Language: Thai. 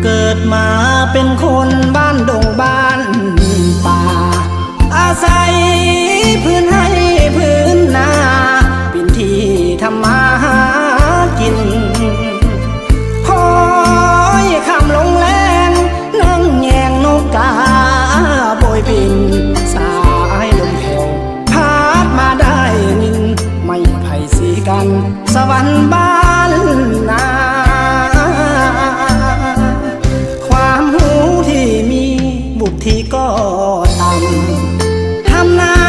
เกิดมาเป็นคนบ้านดงบ้านป่าอาศัยพื้นให้พื้นนาเป็นที่ทำมาหากินคอยคำลงแรงนั่งแยงนกกาโบยบินสายลมแผ่วพัดมาได้นินไม่ไผ่สีกันสวรรค์บ้านนาที่ก็ต่ำทำนา